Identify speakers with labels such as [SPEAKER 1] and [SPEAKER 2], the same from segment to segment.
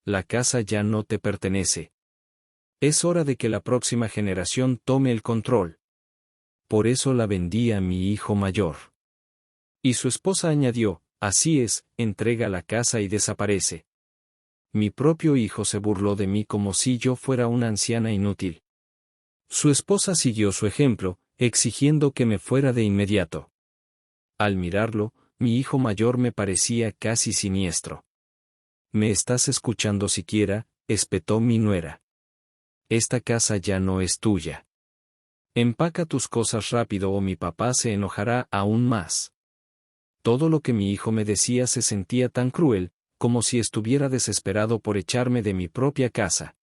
[SPEAKER 1] La casa ya no te pertenece. Es hora de que la próxima generación tome el control. Por eso la vendí a mi hijo mayor. Y su esposa añadió, así es, entrega la casa y desaparece. Mi propio hijo se burló de mí como si yo fuera una anciana inútil. Su esposa siguió su ejemplo, exigiendo que me fuera de inmediato. Al mirarlo, mi hijo mayor me parecía casi siniestro. ¿Me estás escuchando siquiera?, espetó mi nuera. Esta casa ya no es tuya. Empaca tus cosas rápido o mi papá se enojará aún más. Todo lo que mi hijo me decía se sentía tan cruel, como si estuviera desesperado por echarme de mi propia casa.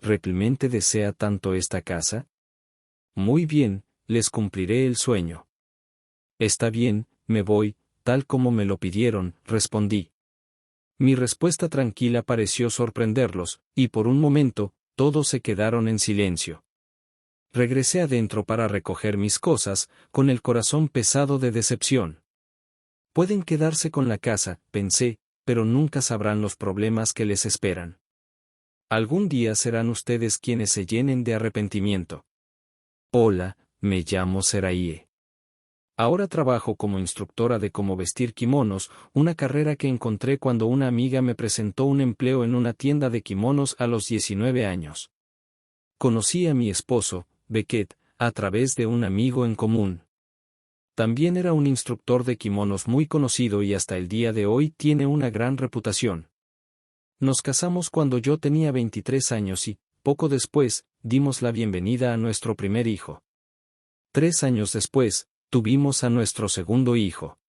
[SPEAKER 1] ¿Realmente desea tanto esta casa? Muy bien, les cumpliré el sueño. Está bien, me voy, tal como me lo pidieron, respondí. Mi respuesta tranquila pareció sorprenderlos, y por un momento, todos se quedaron en silencio. Regresé adentro para recoger mis cosas, con el corazón pesado de decepción. Pueden quedarse con la casa, pensé, pero nunca sabrán los problemas que les esperan. Algún día serán ustedes quienes se llenen de arrepentimiento. Hola, me llamo Seraie. Ahora trabajo como instructora de cómo vestir kimonos, una carrera que encontré cuando una amiga me presentó un empleo en una tienda de kimonos a los 19 años. Conocí a mi esposo, Beckett, a través de un amigo en común. También era un instructor de kimonos muy conocido y hasta el día de hoy tiene una gran reputación. Nos casamos cuando yo tenía 23 años y, poco después, dimos la bienvenida a nuestro primer hijo. 3 años después, tuvimos a nuestro segundo hijo.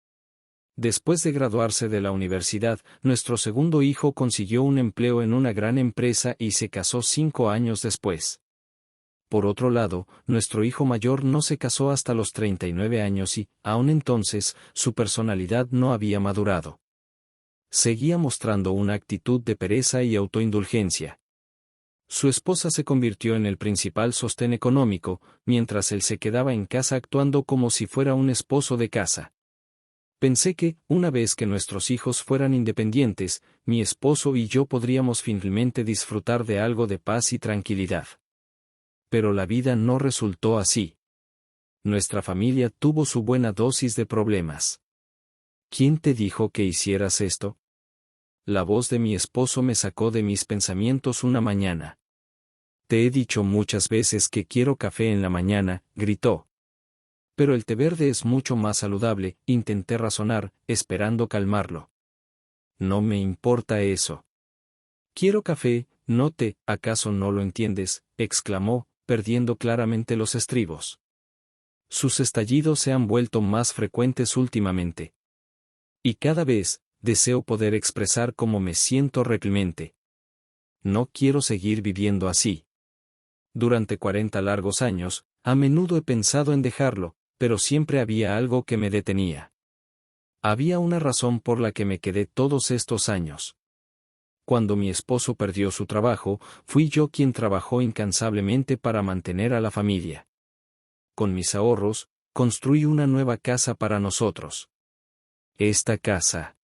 [SPEAKER 1] Después de graduarse de la universidad, nuestro segundo hijo consiguió un empleo en una gran empresa y se casó 5 años después. Por otro lado, nuestro hijo mayor no se casó hasta los 39 años y, aun entonces, su personalidad no había madurado. Seguía mostrando una actitud de pereza y autoindulgencia. Su esposa se convirtió en el principal sostén económico, mientras él se quedaba en casa actuando como si fuera un esposo de casa. Pensé que, una vez que nuestros hijos fueran independientes, mi esposo y yo podríamos finalmente disfrutar de algo de paz y tranquilidad. Pero la vida no resultó así. Nuestra familia tuvo su buena dosis de problemas. ¿Quién te dijo que hicieras esto? La voz de mi esposo me sacó de mis pensamientos una mañana. Te he dicho muchas veces que quiero café en la mañana, gritó. Pero el té verde es mucho más saludable, intenté razonar, esperando calmarlo. No me importa eso. Quiero café, no té, ¿acaso no lo entiendes?, exclamó, perdiendo claramente los estribos. Sus estallidos se han vuelto más frecuentes últimamente. Y cada vez, deseo poder expresar cómo me siento realmente. No quiero seguir viviendo así. Durante 40 largos años, a menudo he pensado en dejarlo, pero siempre había algo que me detenía. Había una razón por la que me quedé todos estos años. Cuando mi esposo perdió su trabajo, fui yo quien trabajó incansablemente para mantener a la familia. Con mis ahorros, construí una nueva casa para nosotros. Esta casa.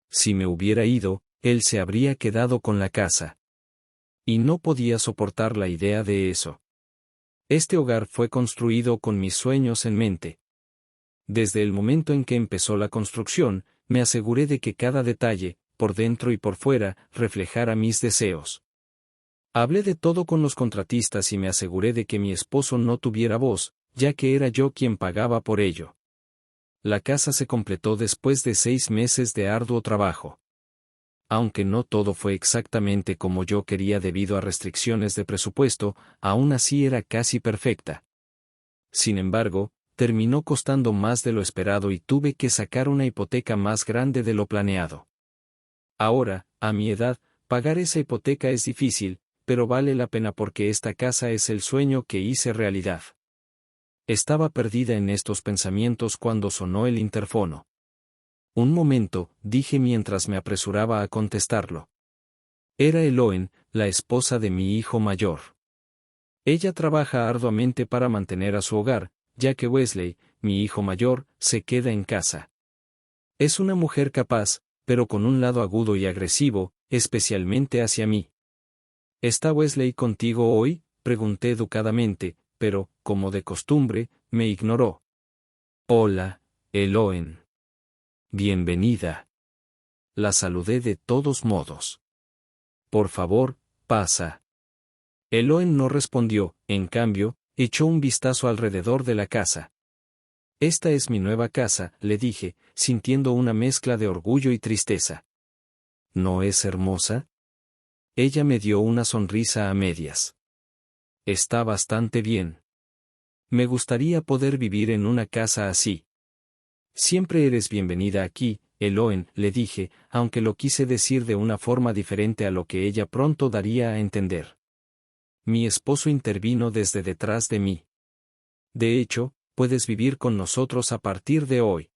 [SPEAKER 1] Si me hubiera ido, él se habría quedado con la casa. Y no podía soportar la idea de eso. Este hogar fue construido con mis sueños en mente. Desde el momento en que empezó la construcción, me aseguré de que cada detalle, por dentro y por fuera, reflejara mis deseos. Hablé de todo con los contratistas y me aseguré de que mi esposo no tuviera voz, ya que era yo quien pagaba por ello. La casa se completó después de 6 meses de arduo trabajo. Aunque no todo fue exactamente como yo quería debido a restricciones de presupuesto, aún así era casi perfecta. Sin embargo, terminó costando más de lo esperado y tuve que sacar una hipoteca más grande de lo planeado. Ahora, a mi edad, pagar esa hipoteca es difícil, pero vale la pena porque esta casa es el sueño que hice realidad. Estaba perdida en estos pensamientos cuando sonó el interfono. Un momento, dije mientras me apresuraba a contestarlo. Era Eloen, la esposa de mi hijo mayor. Ella trabaja arduamente para mantener a su hogar, ya que Wesley, mi hijo mayor, se queda en casa. Es una mujer capaz, pero con un lado agudo y agresivo, especialmente hacia mí. ¿Está Wesley contigo hoy?, pregunté educadamente, pero, como de costumbre, me ignoró. Hola, Eloen. Bienvenida. La saludé de todos modos. Por favor, pasa. Eloen no respondió, en cambio, echó un vistazo alrededor de la casa. Esta es mi nueva casa, le dije, sintiendo una mezcla de orgullo y tristeza. ¿No es hermosa? Ella me dio una sonrisa a medias. Está bastante bien. Me gustaría poder vivir en una casa así. Siempre eres bienvenida aquí, Eloen, le dije, aunque lo quise decir de una forma diferente a lo que ella pronto daría a entender. Mi esposo intervino desde detrás de mí. De hecho, puedes vivir con nosotros a partir de hoy.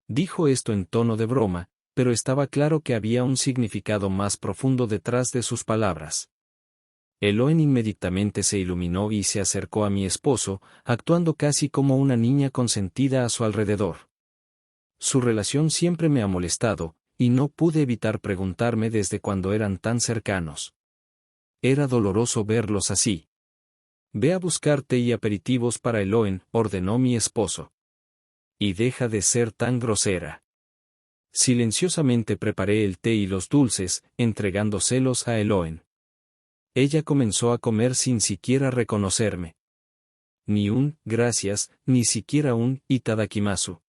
[SPEAKER 1] Dijo esto en tono de broma, pero estaba claro que había un significado más profundo detrás de sus palabras. Eloen inmediatamente se iluminó y se acercó a mi esposo, actuando casi como una niña consentida a su alrededor. Su relación siempre me ha molestado, y no pude evitar preguntarme desde cuándo eran tan cercanos. Era doloroso verlos así. Ve a buscar té y aperitivos para Eloen, ordenó mi esposo. Y deja de ser tan grosera. Silenciosamente preparé el té y los dulces, entregándoselos a Eloen. Ella comenzó a comer sin siquiera reconocerme. Ni un gracias, ni siquiera un itadakimasu.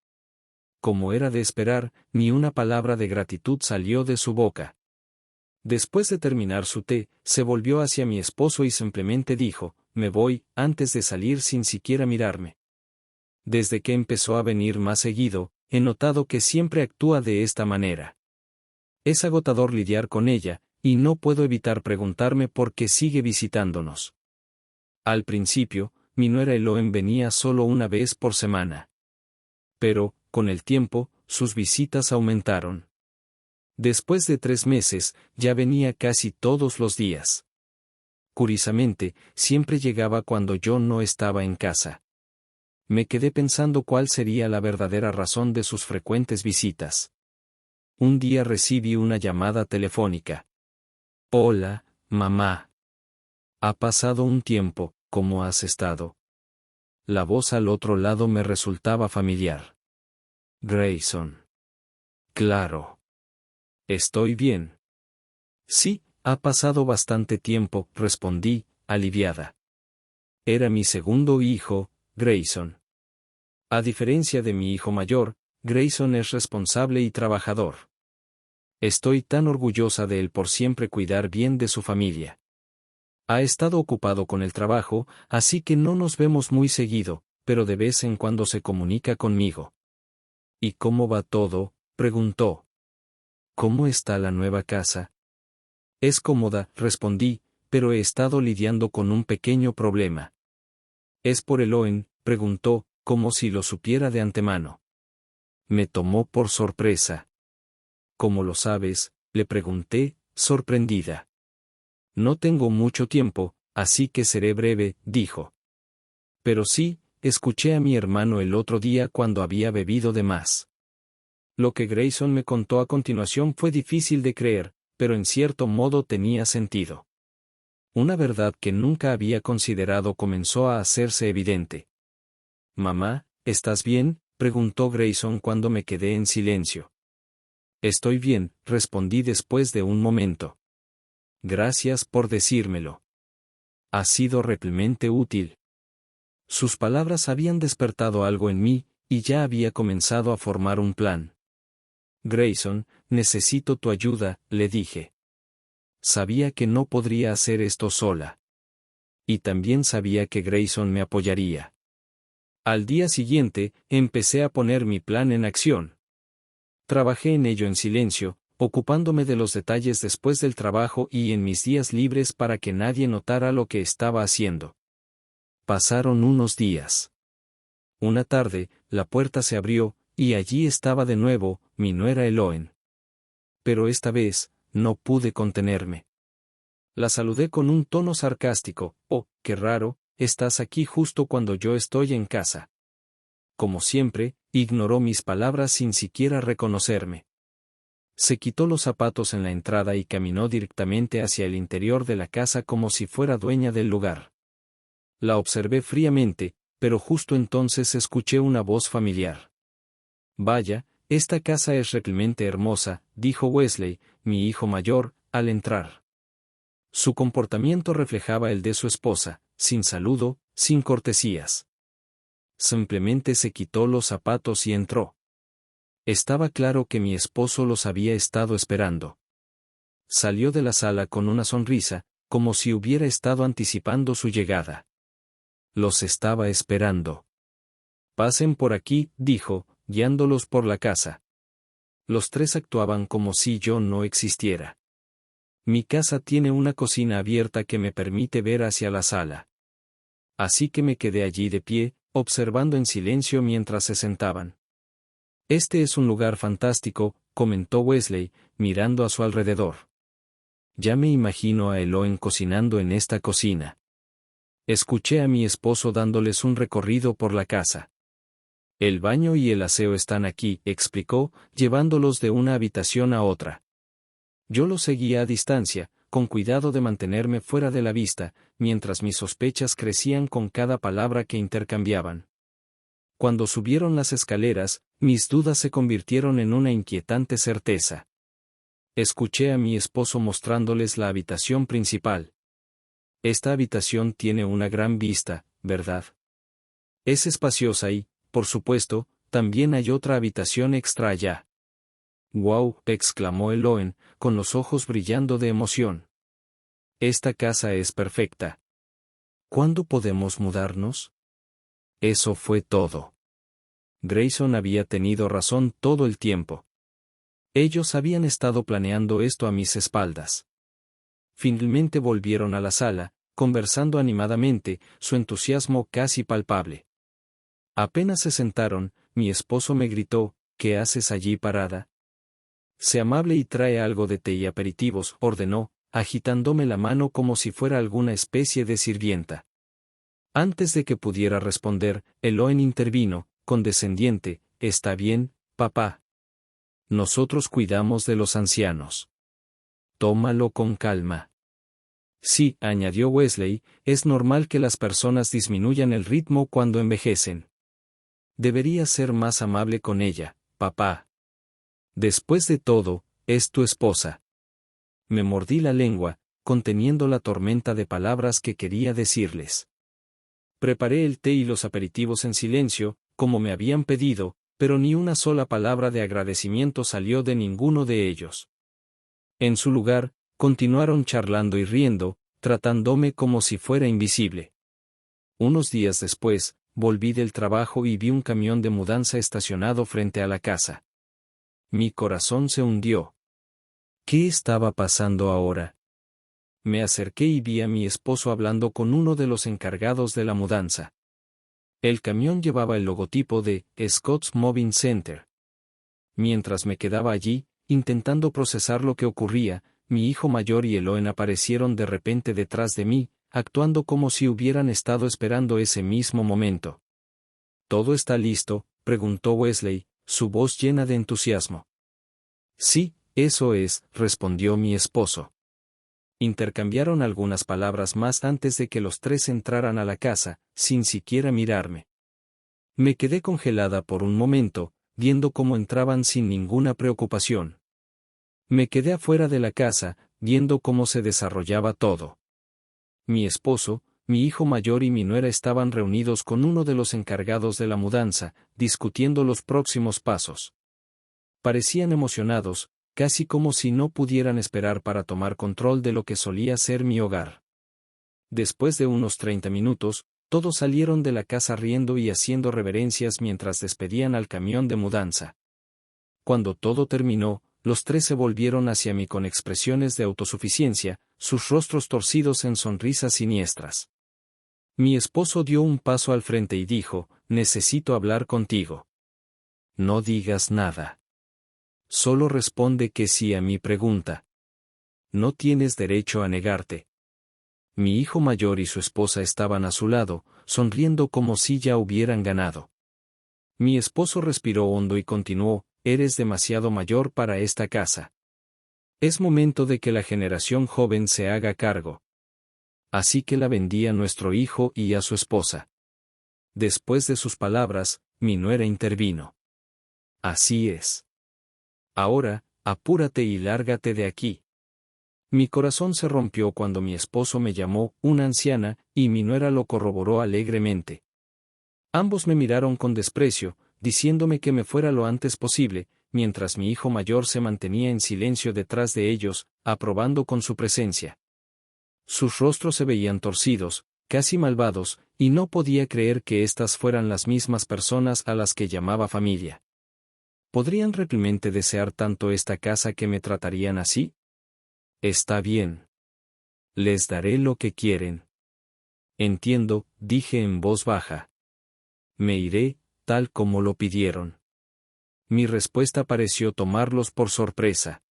[SPEAKER 1] Como era de esperar, ni una palabra de gratitud salió de su boca. Después de terminar su té, se volvió hacia mi esposo y simplemente dijo, me voy, antes de salir sin siquiera mirarme. Desde que empezó a venir más seguido, he notado que siempre actúa de esta manera. Es agotador lidiar con ella, y no puedo evitar preguntarme por qué sigue visitándonos. Al principio, mi nuera Eloen venía solo una vez por semana. Pero, con el tiempo, sus visitas aumentaron. Después de 3 meses, ya venía casi todos los días. Curiosamente, siempre llegaba cuando yo no estaba en casa. Me quedé pensando cuál sería la verdadera razón de sus frecuentes visitas. Un día recibí una llamada telefónica. Hola, mamá. Ha pasado un tiempo, ¿cómo has estado? La voz al otro lado me resultaba familiar. Grayson. Claro. Estoy bien. Sí, ha pasado bastante tiempo, respondí, aliviada. Era mi segundo hijo, Grayson. A diferencia de mi hijo mayor, Grayson es responsable y trabajador. Estoy tan orgullosa de él por siempre cuidar bien de su familia. Ha estado ocupado con el trabajo, así que no nos vemos muy seguido, pero de vez en cuando se comunica conmigo. ¿Y cómo va todo?, preguntó. ¿Cómo está la nueva casa? Es cómoda, respondí, pero he estado lidiando con un pequeño problema. ¿Es por Eloen?, preguntó, como si lo supiera de antemano. Me tomó por sorpresa. ¿Cómo lo sabes?, le pregunté, sorprendida. No tengo mucho tiempo, así que seré breve, dijo. Pero sí, escuché a mi hermano el otro día cuando había bebido de más. Lo que Grayson me contó a continuación fue difícil de creer, pero en cierto modo tenía sentido. Una verdad que nunca había considerado comenzó a hacerse evidente. Mamá, ¿estás bien?, preguntó Grayson cuando me quedé en silencio. Estoy bien, respondí después de un momento. Gracias por decírmelo. Ha sido realmente útil. Sus palabras habían despertado algo en mí, y ya había comenzado a formar un plan. Grayson, necesito tu ayuda, le dije. Sabía que no podría hacer esto sola. Y también sabía que Grayson me apoyaría. Al día siguiente, empecé a poner mi plan en acción. Trabajé en ello en silencio, ocupándome de los detalles después del trabajo y en mis días libres para que nadie notara lo que estaba haciendo. Pasaron unos días. Una tarde, la puerta se abrió, y allí estaba de nuevo, mi nuera Eloen. Pero esta vez, no pude contenerme. La saludé con un tono sarcástico. Oh, qué raro, estás aquí justo cuando yo estoy en casa. Como siempre, ignoró mis palabras sin siquiera reconocerme. Se quitó los zapatos en la entrada y caminó directamente hacia el interior de la casa como si fuera dueña del lugar. La observé fríamente, pero justo entonces escuché una voz familiar. «Vaya, esta casa es realmente hermosa», dijo Wesley, mi hijo mayor, al entrar. Su comportamiento reflejaba el de su esposa, sin saludo, sin cortesías. Simplemente se quitó los zapatos y entró. Estaba claro que mi esposo los había estado esperando. Salió de la sala con una sonrisa, como si hubiera estado anticipando su llegada. Los estaba esperando. «Pasen por aquí», dijo, guiándolos por la casa. Los tres actuaban como si yo no existiera. Mi casa tiene una cocina abierta que me permite ver hacia la sala. Así que me quedé allí de pie, observando en silencio mientras se sentaban. «Este es un lugar fantástico», comentó Wesley, mirando a su alrededor. «Ya me imagino a Eloen cocinando en esta cocina». Escuché a mi esposo dándoles un recorrido por la casa. «El baño y el aseo están aquí», explicó, llevándolos de una habitación a otra. Yo los seguía a distancia, con cuidado de mantenerme fuera de la vista, mientras mis sospechas crecían con cada palabra que intercambiaban. Cuando subieron las escaleras, mis dudas se convirtieron en una inquietante certeza. Escuché a mi esposo mostrándoles la habitación principal. «Esta habitación tiene una gran vista, ¿verdad? Es espaciosa y, por supuesto, también hay otra habitación extra allá». «¡Wow!», exclamó Eloen, con los ojos brillando de emoción. «Esta casa es perfecta. ¿Cuándo podemos mudarnos?». Eso fue todo. Grayson había tenido razón todo el tiempo. Ellos habían estado planeando esto a mis espaldas. Finalmente volvieron a la sala, conversando animadamente, su entusiasmo casi palpable. Apenas se sentaron, mi esposo me gritó: «¿Qué haces allí parada? Sé amable y trae algo de té y aperitivos», ordenó, agitándome la mano como si fuera alguna especie de sirvienta. Antes de que pudiera responder, Eloen intervino, condescendiente: «Está bien, papá. Nosotros cuidamos de los ancianos. Tómalo con calma». «Sí», añadió Wesley, «es normal que las personas disminuyan el ritmo cuando envejecen. Deberías ser más amable con ella, papá. Después de todo, es tu esposa». Me mordí la lengua, conteniendo la tormenta de palabras que quería decirles. Preparé el té y los aperitivos en silencio, como me habían pedido, pero ni una sola palabra de agradecimiento salió de ninguno de ellos. En su lugar, continuaron charlando y riendo, tratándome como si fuera invisible. Unos días después, volví del trabajo y vi un camión de mudanza estacionado frente a la casa. Mi corazón se hundió. ¿Qué estaba pasando ahora? Me acerqué y vi a mi esposo hablando con uno de los encargados de la mudanza. El camión llevaba el logotipo de Scott's Moving Center. Mientras me quedaba allí, intentando procesar lo que ocurría, mi hijo mayor y Eloen aparecieron de repente detrás de mí, actuando como si hubieran estado esperando ese mismo momento. «¿Todo está listo?», preguntó Wesley, su voz llena de entusiasmo. «Sí, eso es», respondió mi esposo. Intercambiaron algunas palabras más antes de que los tres entraran a la casa, sin siquiera mirarme. Me quedé congelada por un momento, viendo cómo entraban sin ninguna preocupación. Me quedé afuera de la casa, viendo cómo se desarrollaba todo. Mi esposo, mi hijo mayor y mi nuera estaban reunidos con uno de los encargados de la mudanza, discutiendo los próximos pasos. Parecían emocionados, casi como si no pudieran esperar para tomar control de lo que solía ser mi hogar. Después de unos 30 minutos, todos salieron de la casa riendo y haciendo reverencias mientras despedían al camión de mudanza. Cuando todo terminó, los tres se volvieron hacia mí con expresiones de autosuficiencia, sus rostros torcidos en sonrisas siniestras. Mi esposo dio un paso al frente y dijo: «Necesito hablar contigo». «No digas nada. Solo responde que sí a mi pregunta. No tienes derecho a negarte». Mi hijo mayor y su esposa estaban a su lado, sonriendo como si ya hubieran ganado. Mi esposo respiró hondo y continuó: eres demasiado mayor para esta casa. Es momento de que la generación joven se haga cargo. Así que la vendí a nuestro hijo y a su esposa. Después de sus palabras, mi nuera intervino. Así es. Ahora, apúrate y lárgate de aquí. Mi corazón se rompió cuando mi esposo me llamó una anciana, y mi nuera lo corroboró alegremente. Ambos me miraron con desprecio, diciéndome que me fuera lo antes posible, mientras mi hijo mayor se mantenía en silencio detrás de ellos, aprobando con su presencia. Sus rostros se veían torcidos, casi malvados, y no podía creer que éstas fueran las mismas personas a las que llamaba familia. ¿Podrían realmente desear tanto esta casa que me tratarían así? Está bien. Les daré lo que quieren. Entiendo, dije en voz baja. Me iré, tal como lo pidieron. Mi respuesta pareció tomarlos por sorpresa.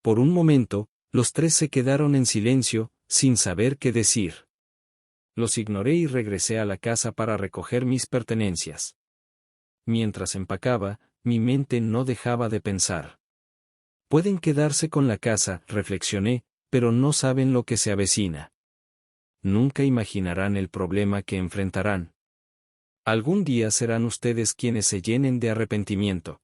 [SPEAKER 1] Por un momento, los tres se quedaron en silencio, sin saber qué decir. Los ignoré y regresé a la casa para recoger mis pertenencias. Mientras empacaba, mi mente no dejaba de pensar. Pueden quedarse con la casa, reflexioné, pero no saben lo que se avecina. Nunca imaginarán el problema que enfrentarán. Algún día serán ustedes quienes se llenen de arrepentimiento.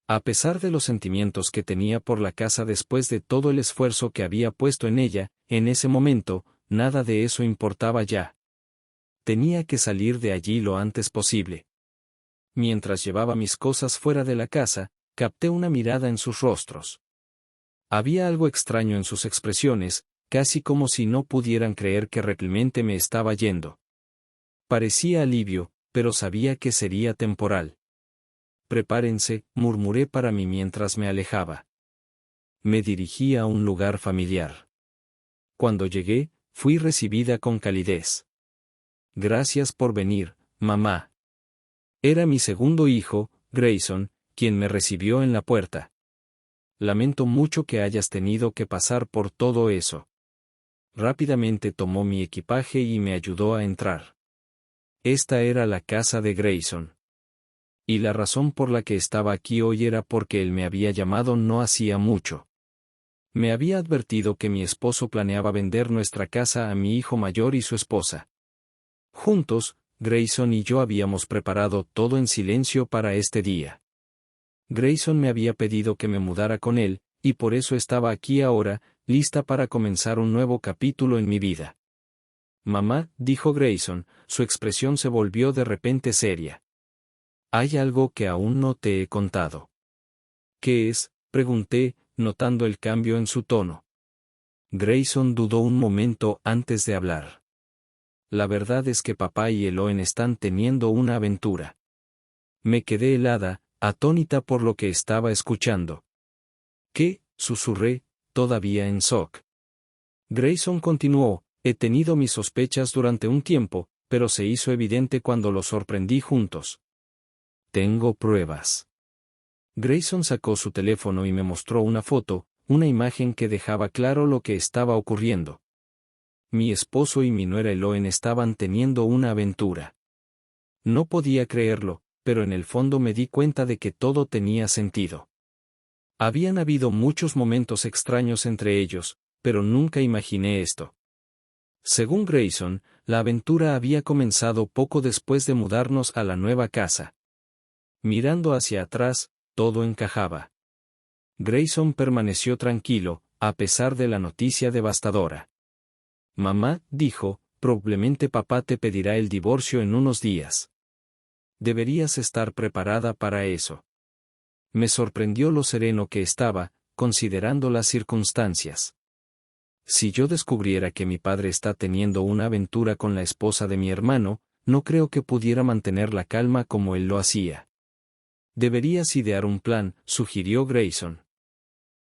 [SPEAKER 1] A pesar de los sentimientos que tenía por la casa después de todo el esfuerzo que había puesto en ella, en ese momento, nada de eso importaba ya. Tenía que salir de allí lo antes posible. Mientras llevaba mis cosas fuera de la casa, capté una mirada en sus rostros. Había algo extraño en sus expresiones, casi como si no pudieran creer que realmente me estaba yendo. Parecía alivio, pero sabía que sería temporal. Prepárense, murmuré para mí mientras me alejaba. Me dirigí a un lugar familiar. Cuando llegué, fui recibida con calidez. Gracias por venir, mamá. Era mi segundo hijo, Grayson, quien me recibió en la puerta. Lamento mucho que hayas tenido que pasar por todo eso. Rápidamente tomó mi equipaje y me ayudó a entrar. Esta era la casa de Grayson. Y la razón por la que estaba aquí hoy era porque él me había llamado no hacía mucho. Me había advertido que mi esposo planeaba vender nuestra casa a mi hijo mayor y su esposa. Juntos, Grayson y yo habíamos preparado todo en silencio para este día. Grayson me había pedido que me mudara con él, y por eso estaba aquí ahora, lista para comenzar un nuevo capítulo en mi vida. Mamá, dijo Grayson, su expresión se volvió de repente seria. Hay algo que aún no te he contado. ¿Qué es?, pregunté, notando el cambio en su tono. Grayson dudó un momento antes de hablar. La verdad es que papá y Eloen están teniendo una aventura. Me quedé helada, atónita por lo que estaba escuchando. ¿Qué?, susurré, todavía en shock. Grayson continuó, he tenido mis sospechas durante un tiempo, pero se hizo evidente cuando los sorprendí juntos. Tengo pruebas. Grayson sacó su teléfono y me mostró una foto, una imagen que dejaba claro lo que estaba ocurriendo. Mi esposo y mi nuera Eloen estaban teniendo una aventura. No podía creerlo, pero en el fondo me di cuenta de que todo tenía sentido. Habían habido muchos momentos extraños entre ellos, pero nunca imaginé esto. Según Grayson, la aventura había comenzado poco después de mudarnos a la nueva casa. Mirando hacia atrás, todo encajaba. Grayson permaneció tranquilo, a pesar de la noticia devastadora. Mamá, dijo, probablemente papá te pedirá el divorcio en unos días. Deberías estar preparada para eso. Me sorprendió lo sereno que estaba, considerando las circunstancias. Si yo descubriera que mi padre está teniendo una aventura con la esposa de mi hermano, no creo que pudiera mantener la calma como él lo hacía. Deberías idear un plan, sugirió Grayson.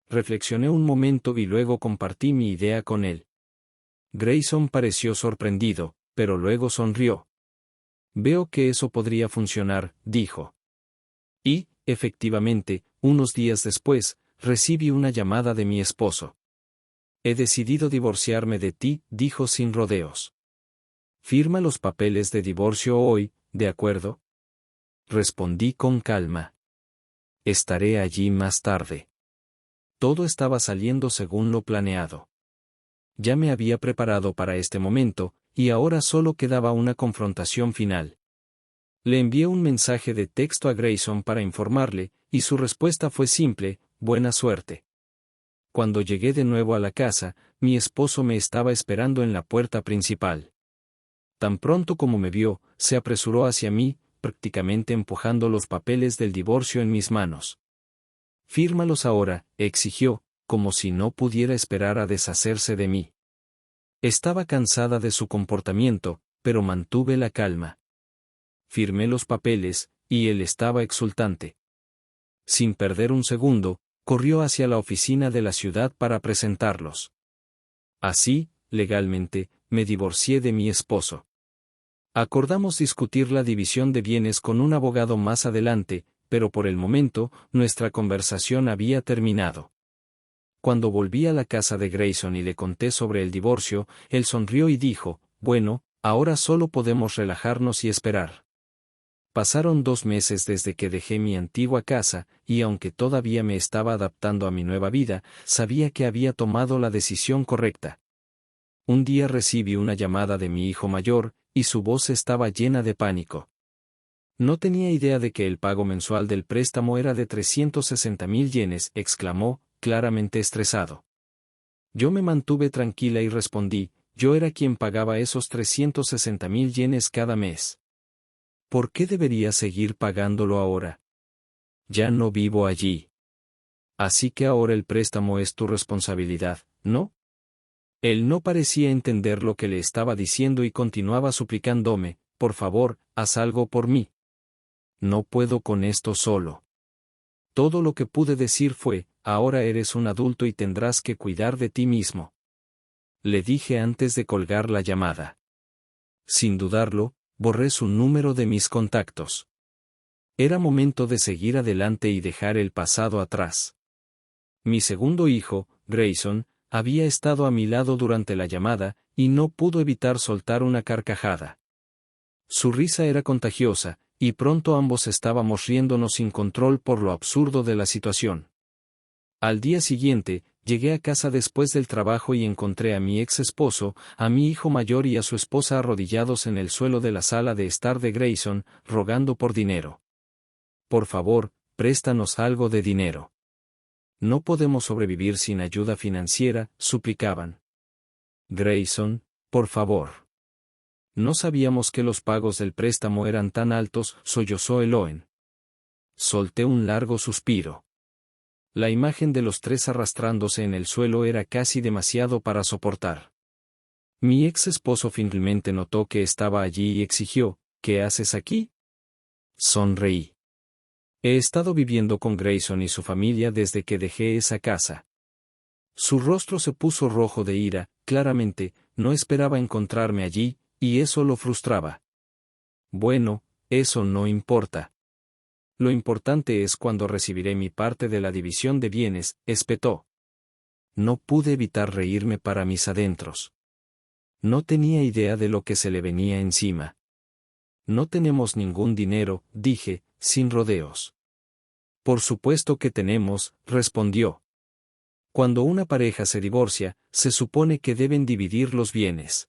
[SPEAKER 1] Reflexioné un momento y luego compartí mi idea con él. Grayson pareció sorprendido, pero luego sonrió. Veo que eso podría funcionar, dijo. Y, efectivamente, unos días después, recibí una llamada de mi esposo. He decidido divorciarme de ti, dijo sin rodeos. Firma los papeles de divorcio hoy, ¿de acuerdo? Respondí con calma. Estaré allí más tarde. Todo estaba saliendo según lo planeado. Ya me había preparado para este momento, y ahora solo quedaba una confrontación final. Le envié un mensaje de texto a Grayson para informarle, y su respuesta fue simple: buena suerte. Cuando llegué de nuevo a la casa, mi esposo me estaba esperando en la puerta principal. Tan pronto como me vio, se apresuró hacia mí, prácticamente empujando los papeles del divorcio en mis manos. «Fírmalos ahora», exigió, como si no pudiera esperar a deshacerse de mí. Estaba cansada de su comportamiento, pero mantuve la calma. Firmé los papeles, y él estaba exultante. Sin perder un segundo, corrió hacia la oficina de la ciudad para presentarlos. Así, legalmente, me divorcié de mi esposo. Acordamos discutir la división de bienes con un abogado más adelante, pero por el momento, nuestra conversación había terminado. Cuando volví a la casa de Grayson y le conté sobre el divorcio, él sonrió y dijo: «Bueno, ahora solo podemos relajarnos y esperar». Pasaron 2 meses desde que dejé mi antigua casa, y aunque todavía me estaba adaptando a mi nueva vida, sabía que había tomado la decisión correcta. Un día recibí una llamada de mi hijo mayor, y su voz estaba llena de pánico. «No tenía idea de que el pago mensual del préstamo era de 360,000 yenes», exclamó, claramente estresado. Yo me mantuve tranquila y respondí: «Yo era quien pagaba esos 360,000 yenes cada mes. ¿Por qué debería seguir pagándolo ahora? Ya no vivo allí. Así que ahora el préstamo es tu responsabilidad, ¿no?». Él no parecía entender lo que le estaba diciendo y continuaba suplicándome: «Por favor, haz algo por mí. No puedo con esto solo». Todo lo que pude decir fue: «Ahora eres un adulto y tendrás que cuidar de ti mismo», le dije antes de colgar la llamada. Sin dudarlo, borré su número de mis contactos. Era momento de seguir adelante y dejar el pasado atrás. Mi segundo hijo, Grayson, había estado a mi lado durante la llamada, y no pudo evitar soltar una carcajada. Su risa era contagiosa, y pronto ambos estábamos riéndonos sin control por lo absurdo de la situación. Al día siguiente, llegué a casa después del trabajo y encontré a mi ex esposo, a mi hijo mayor y a su esposa arrodillados en el suelo de la sala de estar de Grayson, rogando por dinero. «Por favor, préstanos algo de dinero. No podemos sobrevivir sin ayuda financiera», suplicaban. «Grayson, por favor». «No sabíamos que los pagos del préstamo eran tan altos», sollozó Eloen. Solté un largo suspiro. La imagen de los tres arrastrándose en el suelo era casi demasiado para soportar. Mi ex esposo finalmente notó que estaba allí y exigió: «¿Qué haces aquí?». Sonreí. «He estado viviendo con Grayson y su familia desde que dejé esa casa». Su rostro se puso rojo de ira, claramente, no esperaba encontrarme allí, y eso lo frustraba. «Bueno, eso no importa. Lo importante es cuando recibiré mi parte de la división de bienes», espetó. No pude evitar reírme para mis adentros. No tenía idea de lo que se le venía encima. «No tenemos ningún dinero», dije, sin rodeos. «Por supuesto que tenemos», respondió. «Cuando una pareja se divorcia, se supone que deben dividir los bienes».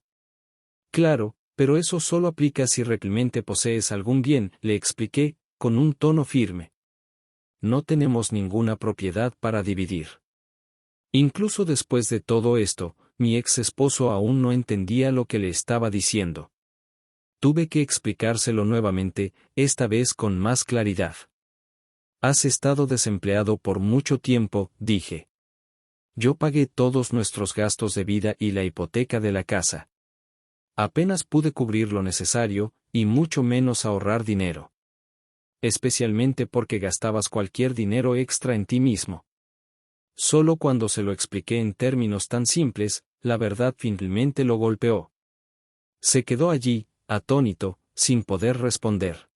[SPEAKER 1] «Claro, pero eso solo aplica si realmente posees algún bien», le expliqué, con un tono firme. «No tenemos ninguna propiedad para dividir». Incluso después de todo esto, mi ex esposo aún no entendía lo que le estaba diciendo. Tuve que explicárselo nuevamente, esta vez con más claridad. «Has estado desempleado por mucho tiempo», dije. «Yo pagué todos nuestros gastos de vida y la hipoteca de la casa. Apenas pude cubrir lo necesario, y mucho menos ahorrar dinero. Especialmente porque gastabas cualquier dinero extra en ti mismo». Solo cuando se lo expliqué en términos tan simples, la verdad finalmente lo golpeó. Se quedó allí, atónito, sin poder responder.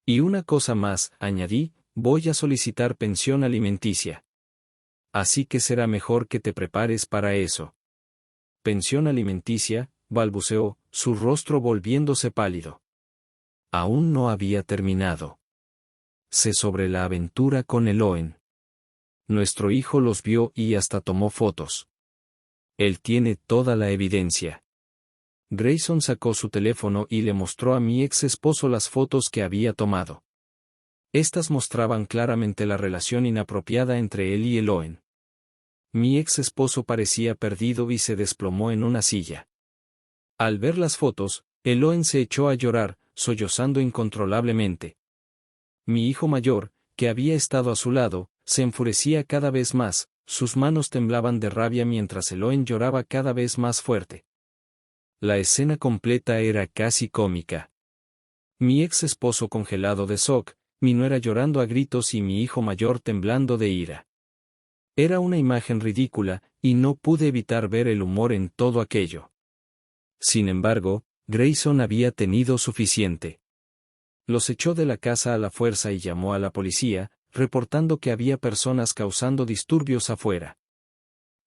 [SPEAKER 1] «Y una cosa más», añadí, «voy a solicitar pensión alimenticia. Así que será mejor que te prepares para eso». «¿Pensión alimenticia?», balbuceó, su rostro volviéndose pálido. Aún no había terminado. sé sobre la aventura con Eloen. Nuestro hijo los vio y hasta tomó fotos. Él tiene toda la evidencia. Grayson sacó su teléfono y le mostró a mi ex esposo las fotos que había tomado. Estas mostraban claramente la relación inapropiada entre él y Eloen. Mi ex esposo parecía perdido y se desplomó en una silla. Al ver las fotos, Eloen se echó a llorar, sollozando incontrolablemente. Mi hijo mayor, que había estado a su lado, se enfurecía cada vez más, sus manos temblaban de rabia mientras Eloen lloraba cada vez más fuerte. La escena completa era casi cómica. Mi ex esposo congelado de shock, mi nuera llorando a gritos y mi hijo mayor temblando de ira. Era una imagen ridícula, y no pude evitar ver el humor en todo aquello. Sin embargo, Grayson había tenido suficiente. Los echó de la casa a la fuerza y llamó a la policía, reportando que había personas causando disturbios afuera.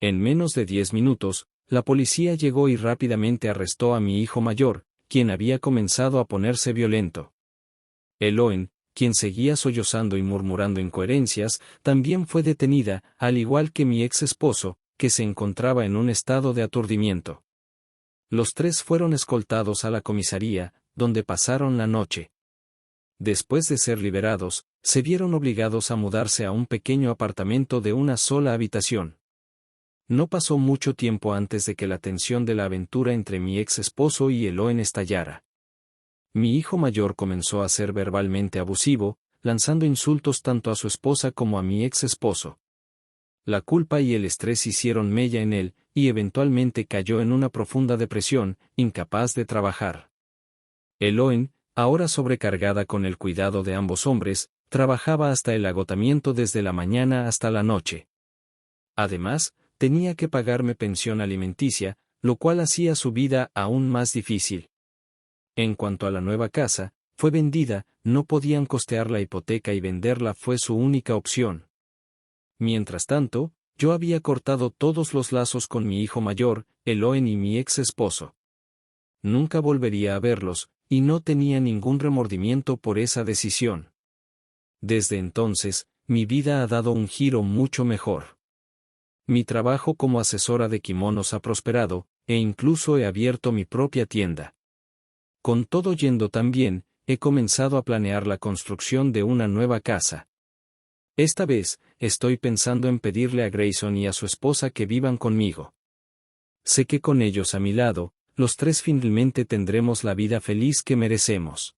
[SPEAKER 1] En menos de 10 minutos, la policía llegó y rápidamente arrestó a mi hijo mayor, quien había comenzado a ponerse violento. Eloen, quien seguía sollozando y murmurando incoherencias, también fue detenida, al igual que mi ex esposo, que se encontraba en un estado de aturdimiento. Los tres fueron escoltados a la comisaría, donde pasaron la noche. Después de ser liberados, se vieron obligados a mudarse a un pequeño apartamento de una sola habitación. No pasó mucho tiempo antes de que la tensión de la aventura entre mi ex esposo y Eloen estallara. Mi hijo mayor comenzó a ser verbalmente abusivo, lanzando insultos tanto a su esposa como a mi ex esposo. La culpa y el estrés hicieron mella en él, y eventualmente cayó en una profunda depresión, incapaz de trabajar. Eloen, ahora sobrecargada con el cuidado de ambos hombres, trabajaba hasta el agotamiento desde la mañana hasta la noche. Además, tenía que pagarme pensión alimenticia, lo cual hacía su vida aún más difícil. En cuanto a la nueva casa, fue vendida, no podían costear la hipoteca y venderla fue su única opción. Mientras tanto, yo había cortado todos los lazos con mi hijo mayor, Eloen y mi ex esposo. Nunca volvería a verlos, y no tenía ningún remordimiento por esa decisión. Desde entonces, mi vida ha dado un giro mucho mejor. Mi trabajo como asesora de kimonos ha prosperado, e incluso he abierto mi propia tienda. Con todo yendo tan bien, he comenzado a planear la construcción de una nueva casa. Esta vez, estoy pensando en pedirle a Grayson y a su esposa que vivan conmigo. Sé que con ellos a mi lado, los tres finalmente tendremos la vida feliz que merecemos.